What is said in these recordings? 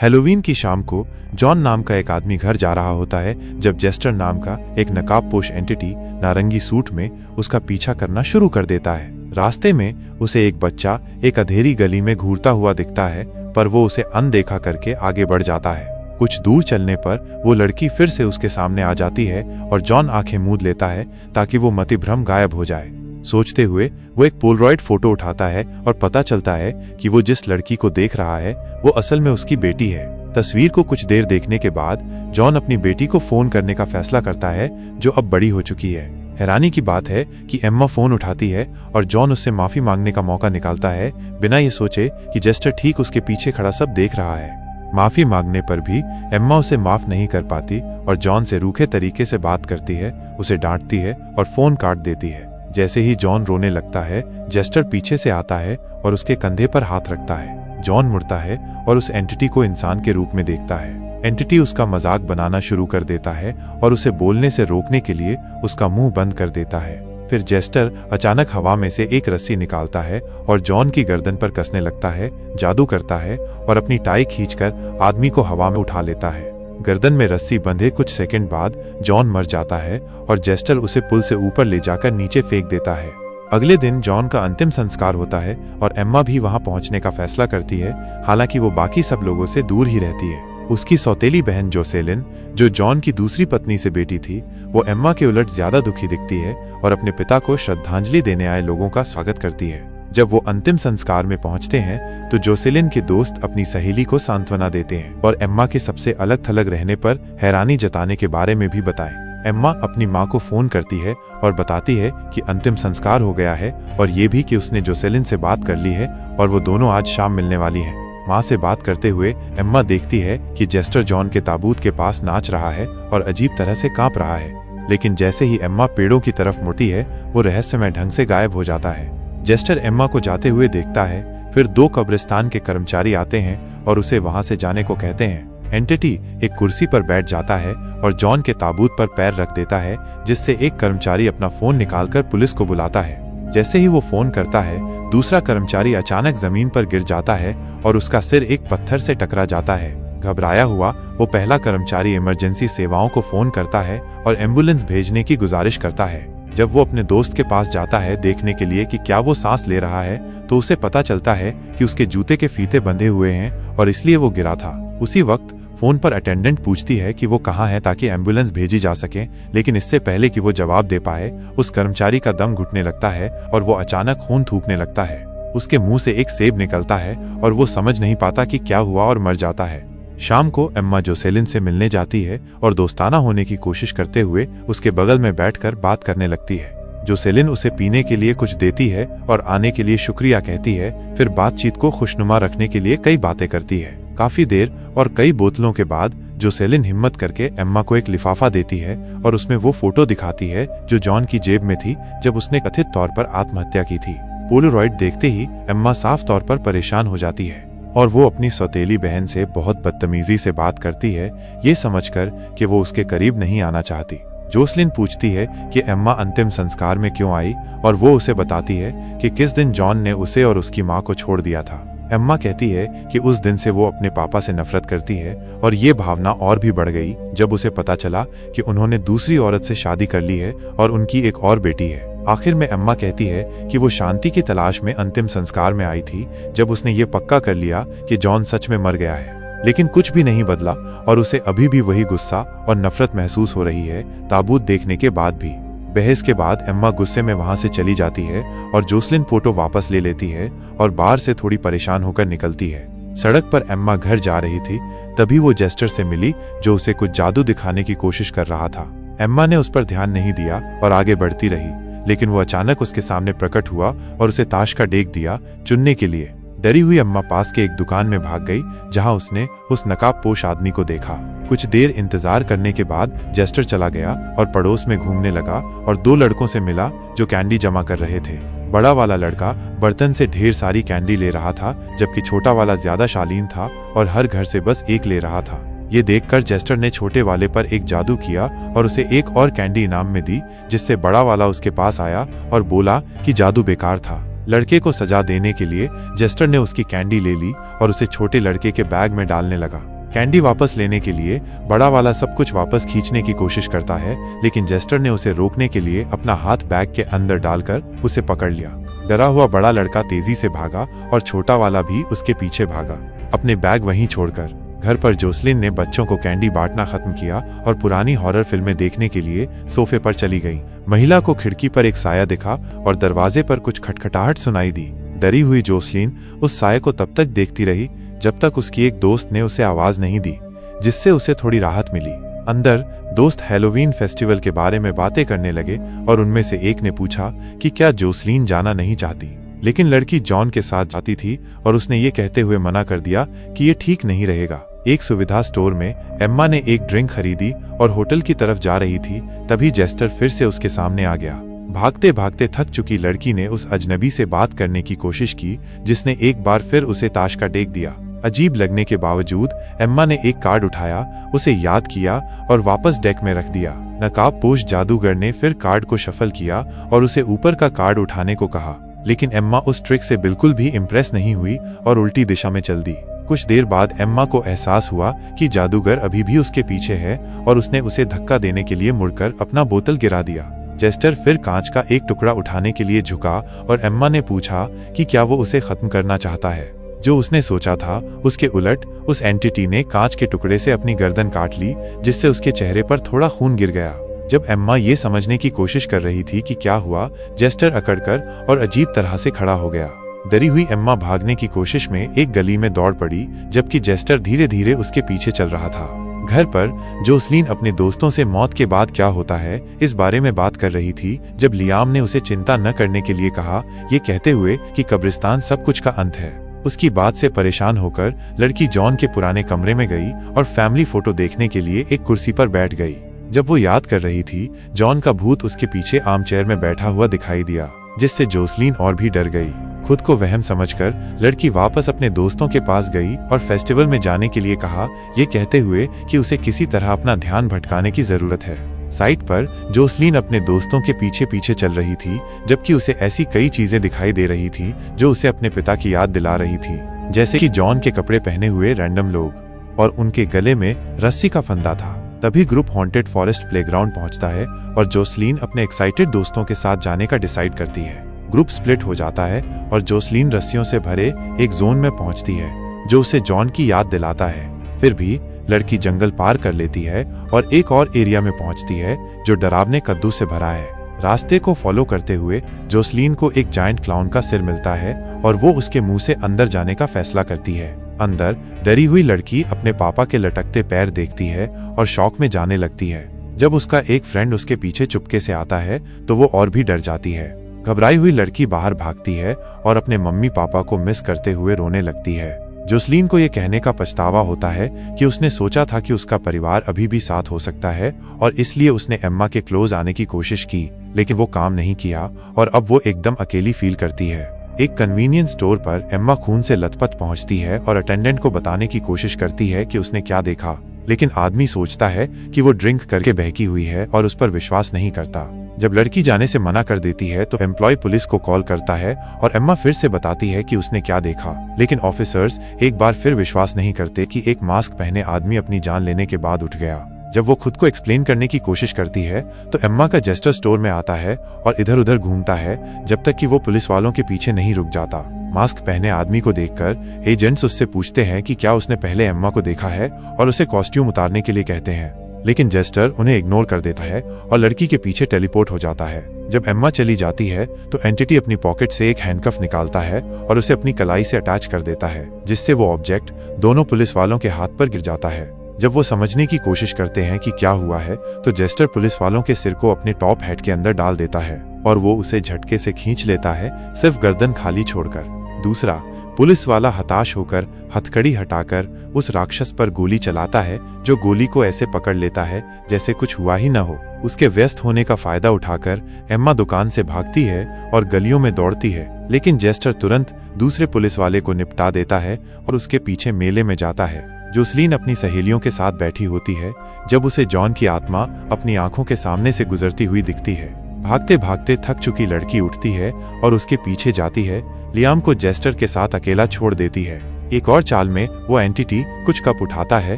Halloween की शाम को जॉन नाम का एक आदमी घर जा रहा होता है जब जेस्टर नाम का एक नकाबपोश एंटिटी नारंगी सूट में उसका पीछा करना शुरू कर देता है। रास्ते में उसे एक बच्चा एक अंधेरी गली में घूरता हुआ दिखता है, पर वो उसे अनदेखा करके आगे बढ़ जाता है। कुछ दूर चलने पर वो लड़की फिर से उसके सामने आ जाती है और जॉन आंखें मूंद लेता है ताकि वो मतिभ्रम गायब हो जाए। सोचते हुए वो एक पोलरॉइड फोटो उठाता है और पता चलता है कि वो जिस लड़की को देख रहा है वो असल में उसकी बेटी है। तस्वीर को कुछ देर देखने के बाद जॉन अपनी बेटी को फोन करने का फैसला करता है, जो अब बड़ी हो चुकी है। हैरानी की बात है कि एम्मा फोन उठाती है और जॉन उससे माफी मांगने का मौका निकालता है, बिना ये सोचे कि जेस्टर ठीक उसके पीछे खड़ा सब देख रहा है। माफी मांगने पर भी एम्मा उसे माफ नहीं कर पाती और जॉन से रूखे तरीके से बात करती है, उसे डांटती है और फोन काट देती है। जैसे ही जॉन रोने लगता है, जेस्टर पीछे से आता है और उसके कंधे पर हाथ रखता है। जॉन मुड़ता है और उस एंटिटी को इंसान के रूप में देखता है। एंटिटी उसका मजाक बनाना शुरू कर देता है और उसे बोलने से रोकने के लिए उसका मुंह बंद कर देता है। फिर जेस्टर अचानक हवा में से एक रस्सी निकालता है और जॉन की गर्दन पर कसने लगता है, जादू करता है और अपनी टाई खींचकर आदमी को हवा में उठा लेता है। गर्दन में रस्सी बंधे कुछ सेकंड बाद जॉन मर जाता है और जेस्टर उसे पुल से ऊपर ले जाकर नीचे फेंक देता है। अगले दिन जॉन का अंतिम संस्कार होता है और एम्मा भी वहां पहुंचने का फैसला करती है, हालांकि वो बाकी सब लोगों से दूर ही रहती है। उसकी सौतेली बहन जोसेलिन, जो जॉन की दूसरी पत्नी से बेटी थी, वो एम्मा के उलट ज्यादा दुखी दिखती है और अपने पिता को श्रद्धांजलि देने आए लोगों का स्वागत करती है। जब वो अंतिम संस्कार में पहुंचते हैं तो जोसेलिन के दोस्त अपनी सहेली को सांत्वना देते हैं और एम्मा के सबसे अलग थलग रहने पर हैरानी जताने के बारे में भी बताएं। एम्मा अपनी माँ को फोन करती है और बताती है कि अंतिम संस्कार हो गया है और ये भी कि उसने जोसेलिन से बात कर ली है और वो दोनों आज शाम मिलने वाली हैं। माँ से बात करते हुए एम्मा देखती है कि जेस्टर जॉन के ताबूत के पास नाच रहा है और अजीब तरह से कांप रहा है, लेकिन जैसे ही एम्मा पेड़ों की तरफ मुड़ती है वो रहस्यमय ढंग से गायब हो जाता है। जेस्टर एम्मा को जाते हुए देखता है, फिर 2 कब्रिस्तान के कर्मचारी आते हैं और उसे वहां से जाने को कहते हैं। एंटिटी एक कुर्सी पर बैठ जाता है और जॉन के ताबूत पर पैर रख देता है, जिससे एक कर्मचारी अपना फोन निकालकर पुलिस को बुलाता है। जैसे ही वो फोन करता है, दूसरा कर्मचारी अचानक जमीन पर गिर जाता है और उसका सिर एक पत्थर से टकरा जाता है। घबराया हुआ वो पहला कर्मचारी इमरजेंसी सेवाओं को फोन करता है और एम्बुलेंस भेजने की गुजारिश करता है। जब वो अपने दोस्त के पास जाता है देखने के लिए कि क्या वो सांस ले रहा है, तो उसे पता चलता है कि उसके जूते के फीते बंधे हुए हैं और इसलिए वो गिरा था। उसी वक्त फोन पर अटेंडेंट पूछती है कि वो कहाँ है ताकि एम्बुलेंस भेजी जा सके, लेकिन इससे पहले कि वो जवाब दे पाए उस कर्मचारी का दम घुटने लगता है और वो अचानक खून थूकने लगता है। उसके मुंह से एक सेब निकलता है और वो समझ नहीं पाता कि क्या हुआ और मर जाता है। शाम को एम्मा जोसेलिन से मिलने जाती है और दोस्ताना होने की कोशिश करते हुए उसके बगल में बैठकर बात करने लगती है। जोसेलिन उसे पीने के लिए कुछ देती है और आने के लिए शुक्रिया कहती है, फिर बातचीत को खुशनुमा रखने के लिए कई बातें करती है। काफी देर और कई बोतलों के बाद जोसेलिन हिम्मत करके एम्मा को एक लिफाफा देती है और उसमें वो फोटो दिखाती है जो जॉन की जेब में थी जब उसने कथित तौर पर आत्महत्या की थी। पोलरॉइड देखते ही एम्मा साफ तौर पर परेशान हो जाती है और वो अपनी सौतेली बहन से बहुत बदतमीजी से बात करती है, ये समझकर कि वो उसके करीब नहीं आना चाहती। जोसेलिन पूछती है कि एम्मा अंतिम संस्कार में क्यों आई और वो उसे बताती है कि किस दिन जॉन ने उसे और उसकी माँ को छोड़ दिया था। एम्मा कहती है कि उस दिन से वो अपने पापा से नफरत करती है और ये भावना और भी बढ़ गई जब उसे पता चला कि उन्होंने दूसरी औरत से शादी कर ली है और उनकी एक और बेटी है। आखिर में एम्मा कहती है कि वो शांति की तलाश में अंतिम संस्कार में आई थी जब उसने ये पक्का कर लिया कि जॉन सच में मर गया है, लेकिन कुछ भी नहीं बदला और उसे अभी भी वही गुस्सा और नफरत महसूस हो रही है ताबूत देखने के बाद भी। बहस के बाद एम्मा गुस्से में वहां से चली जाती है और जोसेलिन फोटो वापस ले लेती है और बाहर से थोड़ी परेशान होकर निकलती है। सड़क पर एम्मा घर जा रही थी, तभी वो जेस्टर से मिली जो उसे कुछ जादू दिखाने की कोशिश कर रहा था। एम्मा ने उस पर ध्यान नहीं दिया और आगे बढ़ती रही, लेकिन वो अचानक उसके सामने प्रकट हुआ और उसे ताश का डेक दिया चुनने के लिए। डरी हुई अम्मा पास के एक दुकान में भाग गई जहां उसने उस नकाबपोश आदमी को देखा। कुछ देर इंतजार करने के बाद जेस्टर चला गया और पड़ोस में घूमने लगा और 2 लड़कों से मिला जो कैंडी जमा कर रहे थे। बड़ा वाला लड़का बर्तन से ढेर सारी कैंडी ले रहा था, जबकि छोटा वाला ज्यादा शालीन था और हर घर से बस एक ले रहा था। ये देखकर जेस्टर ने छोटे वाले पर एक जादू किया और उसे एक और कैंडी इनाम में दी, जिससे बड़ा वाला उसके पास आया और बोला कि जादू बेकार था। लड़के को सजा देने के लिए जेस्टर ने उसकी कैंडी ले ली और उसे छोटे लड़के के बैग में डालने लगा। कैंडी वापस लेने के लिए बड़ा वाला सब कुछ वापस खींचने की कोशिश करता है, लेकिन जेस्टर ने उसे रोकने के लिए अपना हाथ बैग के अंदर डालकर उसे पकड़ लिया। डरा हुआ बड़ा लड़का तेजी से भागा और छोटा वाला भी उसके पीछे भागा, अपने बैग वहीं छोड़कर। घर पर जोसलिन ने बच्चों को कैंडी बांटना खत्म किया और पुरानी हॉरर फिल्में देखने के लिए सोफे पर चली गई। महिला को खिड़की पर एक साया दिखा और दरवाजे पर कुछ खटखटाहट सुनाई दी। डरी हुई जोसलिन उस साये को तब तक देखती रही जब तक उसकी एक दोस्त ने उसे आवाज नहीं दी, जिससे उसे थोड़ी राहत मिली। अंदर दोस्त हैलोवीन फेस्टिवल के बारे में बातें करने लगे और उनमें से एक ने पूछा कि क्या जोसलिन जाना नहीं चाहती, लेकिन लड़की जॉन के साथ जाती थी और उसने ये कहते हुए मना कर दिया कि ये ठीक नहीं रहेगा। एक सुविधा स्टोर में एम्मा ने एक ड्रिंक खरीदी और होटल की तरफ जा रही थी, तभी जेस्टर फिर से उसके सामने आ गया। भागते भागते थक चुकी लड़की ने उस अजनबी से बात करने की कोशिश की, जिसने एक बार फिर उसे ताश का डेक दिया। अजीब लगने के बावजूद एम्मा ने एक कार्ड उठाया, उसे याद किया और वापस डेक में रख दिया। नकाबपोश जादूगर ने फिर कार्ड को शफल किया और उसे ऊपर का कार्ड उठाने को कहा, लेकिन एम्मा उस ट्रिक से बिल्कुल भी इम्प्रेस नहीं हुई और उल्टी दिशा में चल दी। कुछ देर बाद एम्मा को एहसास हुआ कि जादूगर अभी भी उसके पीछे है और उसने उसे धक्का देने के लिए मुड़कर अपना बोतल गिरा दिया। जेस्टर फिर कांच का एक टुकड़ा उठाने के लिए झुका और एम्मा ने पूछा कि क्या वो उसे खत्म करना चाहता है। जो उसने सोचा था उसके उलट उस एंटिटी ने कांच के टुकड़े से अपनी गर्दन काट ली, जिससे उसके चेहरे पर थोड़ा खून गिर गया। जब एम्मा ये समझने की कोशिश कर रही थी कि क्या हुआ, जेस्टर अकड़कर और अजीब तरह से खड़ा हो गया। डरी हुई एम्मा भागने की कोशिश में एक गली में दौड़ पड़ी, जबकि जेस्टर धीरे धीरे उसके पीछे चल रहा था। घर पर जोसलिन अपने दोस्तों से मौत के बाद क्या होता है इस बारे में बात कर रही थी, जब लियाम ने उसे चिंता न करने के लिए कहा, ये कहते हुए कि कब्रिस्तान सब कुछ का अंत है। उसकी बात से परेशान होकर लड़की जॉन के पुराने कमरे में गई और फैमिली फोटो देखने के लिए एक कुर्सी पर बैठ गई। जब वो याद कर रही थी, जॉन का भूत उसके पीछे आर्मचेयर में बैठा हुआ दिखाई दिया, जिससे जोसलिन और भी डर गई। खुद को वहम समझकर लड़की वापस अपने दोस्तों के पास गई और फेस्टिवल में जाने के लिए कहा, ये कहते हुए कि उसे किसी तरह अपना ध्यान भटकाने की जरूरत है। साइट पर जोसलिन अपने दोस्तों के पीछे पीछे चल रही थी, जबकि उसे ऐसी कई चीजें दिखाई दे रही थी जो उसे अपने पिता की याद दिला रही थी, जैसे कि जॉन के कपड़े पहने हुए रैंडम लोग और उनके गले में रस्सी का फंदा था। तभी ग्रुप हॉन्टेड फॉरेस्ट प्लेग्राउंड पहुंचता है और जोसलिन अपने एक्साइटेड दोस्तों के साथ जाने का डिसाइड करती है। ग्रुप स्प्लिट हो जाता है और जोसलिन रस्सियों से भरे एक जोन में पहुंचती है, जो उसे जॉन की याद दिलाता है। फिर भी लड़की जंगल पार कर लेती है और एक और एरिया में पहुंचती है जो डरावने कद्दू से भरा है। रास्ते को फॉलो करते हुए जोसलिन को एक जायंट क्लाउन का सिर मिलता है और वो उसके मुंह से अंदर जाने का फैसला करती है। अंदर डरी हुई लड़की अपने पापा के लटकते पैर देखती है और शॉक में जाने लगती है। जब उसका एक फ्रेंड उसके पीछे चुपके से आता है तो वो और भी डर जाती है। घबराई हुई लड़की बाहर भागती है और अपने मम्मी पापा को मिस करते हुए रोने लगती है। जोसलिन को ये कहने का पछतावा होता है कि उसने सोचा था कि उसका परिवार अभी भी साथ हो सकता है और इसलिए उसने एम्मा के क्लोज आने की कोशिश की, लेकिन वो काम नहीं किया और अब वो एकदम अकेली फील करती है। एक कन्वीनियंस स्टोर पर एम्मा खून से लथपथ पहुंचती है और अटेंडेंट को बताने की कोशिश करती है कि उसने क्या देखा, लेकिन आदमी सोचता है कि वो ड्रिंक करके बहकी हुई है और उस पर विश्वास नहीं करता। जब लड़की जाने से मना कर देती है तो एम्प्लॉय पुलिस को कॉल करता है और एम्मा फिर से बताती है कि उसने क्या देखा, लेकिन ऑफिसर्स एक बार फिर विश्वास नहीं करते कि एक मास्क पहने आदमी अपनी जान लेने के बाद उठ गया। जब वो खुद को एक्सप्लेन करने की कोशिश करती है तो एम्मा का जेस्टर स्टोर में आता है और इधर उधर घूमता है जब तक कि वो पुलिस वालों के पीछे नहीं रुक जाता। मास्क पहने आदमी को देखकर एजेंट्स उससे पूछते हैं कि क्या उसने पहले एम्मा को देखा है और उसे कॉस्ट्यूम उतारने के लिए कहते हैं, लेकिन जेस्टर उन्हें इग्नोर कर देता है और लड़की के पीछे टेलीपोर्ट हो जाता है। जब एम्मा चली जाती है तो एंटिटी अपनी पॉकेट से एक हैंडकफ निकालता है और उसे अपनी कलाई से अटैच कर देता है, जिससे वो ऑब्जेक्ट दोनों पुलिस वालों के हाथ पर गिर जाता है। जब वो समझने की कोशिश करते हैं कि क्या हुआ है तो जेस्टर पुलिस वालों के सिर को अपने टॉप हैट के अंदर डाल देता है और वो उसे झटके से खींच लेता है, सिर्फ गर्दन खाली छोड़कर। दूसरा पुलिस वाला हताश होकर हथकड़ी हटाकर उस राक्षस पर गोली चलाता है, जो गोली को ऐसे पकड़ लेता है जैसे कुछ हुआ ही न हो। उसके व्यस्त होने का फायदा उठाकर एम्मा दुकान से भागती है और गलियों में दौड़ती है, लेकिन जेस्टर तुरंत दूसरे पुलिस वाले को निपटा देता है और उसके पीछे मेले में जाता है। जोसलिन अपनी सहेलियों के साथ बैठी होती है जब उसे जॉन की आत्मा अपनी आंखों के सामने से गुजरती हुई दिखती है। भागते भागते थक चुकी लड़की उठती है और उसके पीछे जाती है। लियाम को जेस्टर के साथ अकेला छोड़ देती है। एक और चाल में वो एंटिटी कुछ कप उठाता है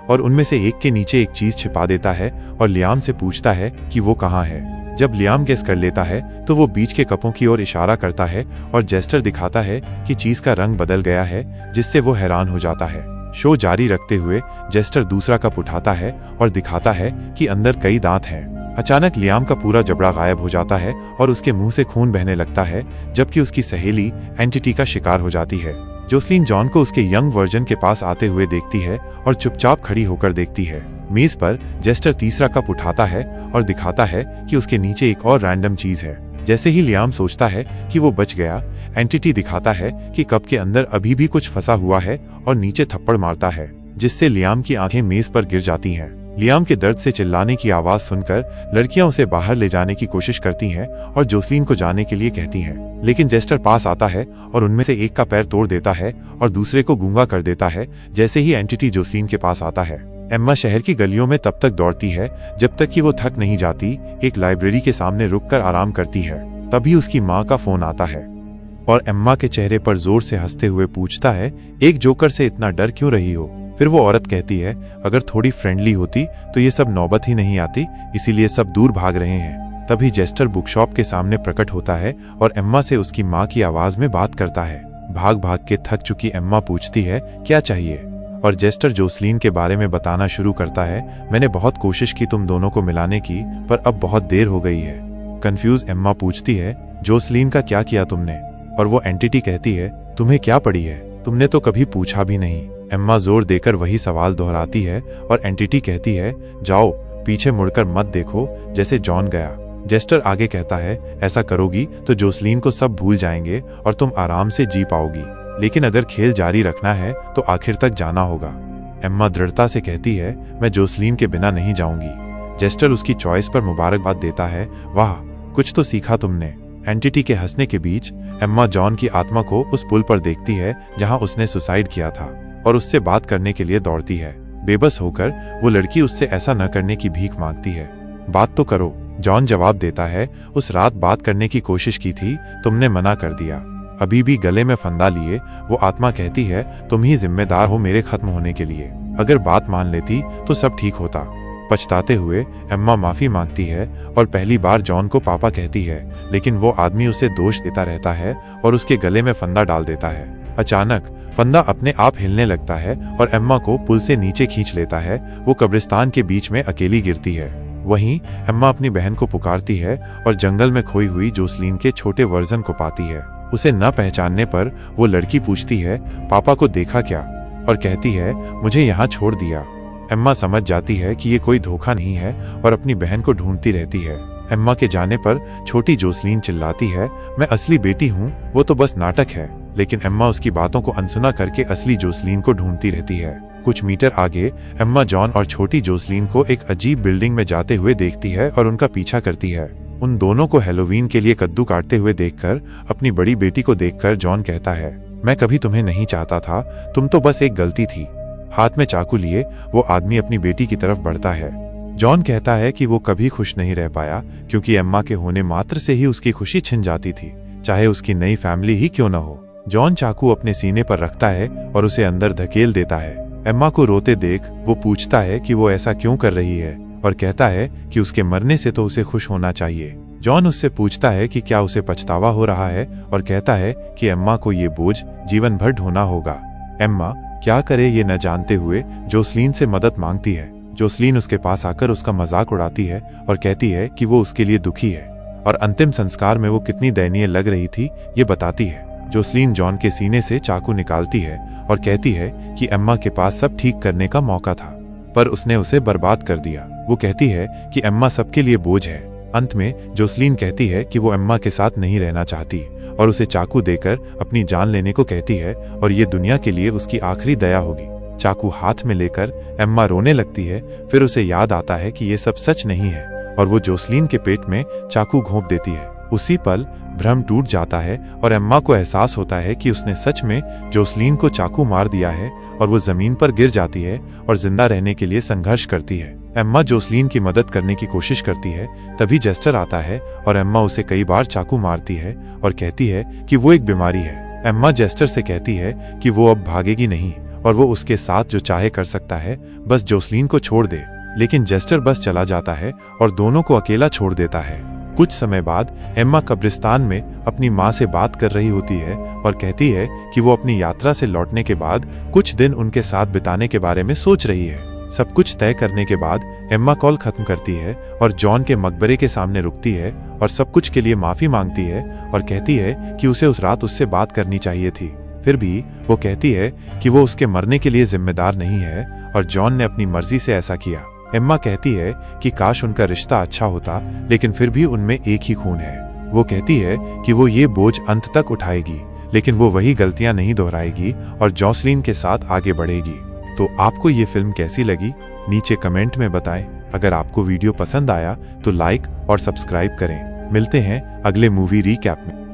और उनमें से एक के नीचे एक चीज छिपा देता है और लियाम से पूछता है कि वो कहाँ है। जब लियाम गेस कर लेता है तो वो बीच के कपों की ओर इशारा करता है और जेस्टर दिखाता है कि चीज का रंग बदल गया है, जिससे वो हैरान हो जाता है। शो जारी रखते हुए जेस्टर दूसरा कप उठाता है और दिखाता है कि अंदर कई दांत हैं। अचानक लियाम का पूरा जबड़ा गायब हो जाता है और उसके मुंह से खून बहने लगता है, जबकि उसकी सहेली एंटिटी का शिकार हो जाती है। जोसलीन जॉन को उसके यंग वर्जन के पास आते हुए देखती है और चुपचाप खड़ी होकर देखती है। मेज पर जेस्टर तीसरा कप उठाता है और दिखाता है कि उसके नीचे एक और रैंडम चीज है। जैसे ही लियाम सोचता है कि वो बच गया, एंटिटी दिखाता है कि कप के अंदर अभी भी कुछ फंसा हुआ है और नीचे थप्पड़ मारता है, जिससे लियाम की आंखें मेज पर गिर जाती हैं। लियाम के दर्द से चिल्लाने की आवाज सुनकर लड़कियां उसे बाहर ले जाने की कोशिश करती हैं और जोसलीन को जाने के लिए कहती हैं, लेकिन जेस्टर पास आता है और उनमें से एक का पैर तोड़ देता है और दूसरे को गूंगा कर देता है। जैसे ही एंटिटी जोसलीन के पास आता है, एम्मा शहर की गलियों में तब तक दौड़ती है जब तक कि वो थक नहीं जाती। एक लाइब्रेरी के सामने रुककर आराम करती है। तभी उसकी माँ का फोन आता है और एम्मा के चेहरे पर जोर से हंसते हुए पूछता है, एक जोकर से इतना डर क्यों रही हो? फिर वो औरत कहती है, अगर थोड़ी फ्रेंडली होती तो ये सब नौबत ही नहीं आती, इसीलिए सब दूर भाग रहे हैं। तभी जेस्टर बुकशॉप के सामने प्रकट होता है और एम्मा से उसकी माँ की आवाज में बात करता है। भाग भाग के थक चुकी एम्मा पूछती है, क्या चाहिए? और जेस्टर जोसलीन के बारे में बताना शुरू करता है, मैंने बहुत कोशिश की तुम दोनों को मिलाने की, पर अब बहुत देर हो गई है। कंफ्यूज एम्मा पूछती है, जोसलीन का क्या किया तुमने? और वो एंटिटी कहती है, तुम्हें क्या पड़ी है? तुमने तो कभी पूछा भी नहीं। एम्मा जोर देकर वही सवाल दोहराती है और एंटिटी कहती है, जाओ पीछे मुड़कर मत देखो जैसे जॉन गया। जेस्टर आगे कहता है, ऐसा करोगी तो जोसलीन को सब भूल जाएंगे और तुम आराम से जी पाओगी, लेकिन अगर खेल जारी रखना है तो आखिर तक जाना होगा। एम्मा दृढ़ता से कहती है, मैं जोसलीन के बिना नहीं जाऊंगी। जेस्टर उसकी चॉइस पर मुबारकबाद देता है, वाह कुछ तो सीखा तुमने। एंटिटी के हंसने के बीच एम्मा जॉन की आत्मा को उस पुल पर देखती है जहां उसने सुसाइड किया था और उससे बात करने के लिए दौड़ती है। बेबस होकर वो लड़की उससे ऐसा न करने की भीख मांगती है। बात तो करो, जॉन जवाब देता है, उस रात बात करने की कोशिश की थी, तुमने मना कर दिया। अभी भी गले में फंदा लिए वो आत्मा कहती है, तुम ही जिम्मेदार हो मेरे खत्म होने के लिए। अगर बात मान लेती तो सब ठीक होता। पछताते हुए एम्मा माफी मांगती है और पहली बार जॉन को पापा कहती है, लेकिन वो आदमी उसे दोष देता रहता है और उसके गले में फंदा डाल देता है। अचानक फंदा अपने आप हिलने लगता है और एम्मा को पुल से नीचे खींच लेता है। वो कब्रिस्तान के बीच में अकेली गिरती है। वहीं एम्मा अपनी बहन को पुकारती है और जंगल में खोई हुई जोसलीन के छोटे वर्जन को पाती है। उसे न पहचानने पर वो लड़की पूछती है, पापा को देखा क्या? और कहती है, मुझे यहाँ छोड़ दिया। एम्मा समझ जाती है कि ये कोई धोखा नहीं है और अपनी बहन को ढूंढती रहती है। एम्मा के जाने पर छोटी जोसलीन चिल्लाती है, मैं असली बेटी हूँ, वो तो बस नाटक है। लेकिन एम्मा उसकी बातों को अनसुना करके असली जोसलीन को ढूंढती रहती है। कुछ मीटर आगे एम्मा जॉन और छोटी जोसलीन को एक अजीब बिल्डिंग में जाते हुए देखती है और उनका पीछा करती है। उन दोनों को हैलोवीन के लिए कद्दू काटते हुए देखकर अपनी बड़ी बेटी को देखकर जॉन कहता है, मैं कभी तुम्हें नहीं चाहता था, तुम तो बस एक गलती थी। हाथ में चाकू लिए वो आदमी अपनी बेटी की तरफ बढ़ता है। जॉन कहता है कि वो कभी खुश नहीं रह पाया क्योंकि एम्मा के होने मात्र से ही उसकी खुशी छिन जाती थी, चाहे उसकी नई फैमिली ही क्यों न हो। जॉन चाकू अपने सीने पर रखता है और उसे अंदर धकेल देता है। एम्मा को रोते देख वो पूछता है कि वो ऐसा क्यों कर रही है और कहता है कि उसके मरने से तो उसे खुश होना चाहिए। जॉन उससे पूछता है कि क्या उसे पछतावा हो रहा है और कहता है कि एम्मा को ये बोझ जीवन भर ढोना होगा। एम्मा क्या करे ये न जानते हुए जोसलीन से मदद मांगती है। जोसलीन उसके पास आकर उसका मजाक उड़ाती है और कहती है कि वो उसके लिए दुखी है और अंतिम संस्कार में वो कितनी दयनीय लग रही थी ये बताती है। जोसलीन जॉन के सीने से चाकू निकालती है और कहती है कि एम्मा के पास सब ठीक करने का मौका था, पर उसने उसे बर्बाद कर दिया। वो कहती है कि एम्मा सबके लिए बोझ है। अंत में जोसलीन कहती है कि वो एम्मा के साथ नहीं रहना चाहती और उसे चाकू देकर अपनी जान लेने को कहती है और ये दुनिया के लिए उसकी आखिरी दया होगी। चाकू हाथ में लेकर एम्मा रोने लगती है। फिर उसे याद आता है कि ये सब सच नहीं है और वो जोसलीन के पेट में चाकू घोंप देती है। उसी पल भ्रम टूट जाता है और एम्मा को एहसास होता है कि उसने सच में जोसलीन को चाकू मार दिया है और वो जमीन पर गिर जाती है और जिंदा रहने के लिए संघर्ष करती है। एम्मा जोसलीन की मदद करने की कोशिश करती है। तभी जेस्टर आता है और एम्मा उसे कई बार चाकू मारती है और कहती है कि वो एक बीमारी है। एम्मा जेस्टर से कहती है कि वो अब भागेगी नहीं और वो उसके साथ जो चाहे कर सकता है, बस जोसलीन को छोड़ दे। लेकिन जेस्टर बस चला जाता है और दोनों को अकेला छोड़ देता है। कुछ समय बाद एम्मा कब्रिस्तान में अपनी माँ से बात कर रही होती है और कहती है कि वो अपनी यात्रा से लौटने के बाद कुछ दिन उनके साथ बिताने के बारे में सोच रही है। सब कुछ तय करने के बाद एम्मा कॉल खत्म करती है और जॉन के मकबरे के सामने रुकती है और सब कुछ के लिए माफी मांगती है और कहती है कि उसे उस रात उससे बात करनी चाहिए थी। फिर भी वो कहती है कि वो उसके मरने के लिए जिम्मेदार नहीं है और जॉन ने अपनी मर्जी से ऐसा किया। एम्मा कहती है कि काश उनका रिश्ता अच्छा होता, लेकिन फिर भी उनमें एक ही खून है। वो कहती है कि वो ये बोझ अंत तक उठाएगी, लेकिन वो वही गलतियां नहीं दोहराएगी और जोसलीन के साथ आगे बढ़ेगी। तो आपको ये फिल्म कैसी लगी, नीचे कमेंट में बताएं। अगर आपको वीडियो पसंद आया तो लाइक और सब्सक्राइब करें। मिलते हैं अगले मूवी रीकैप में।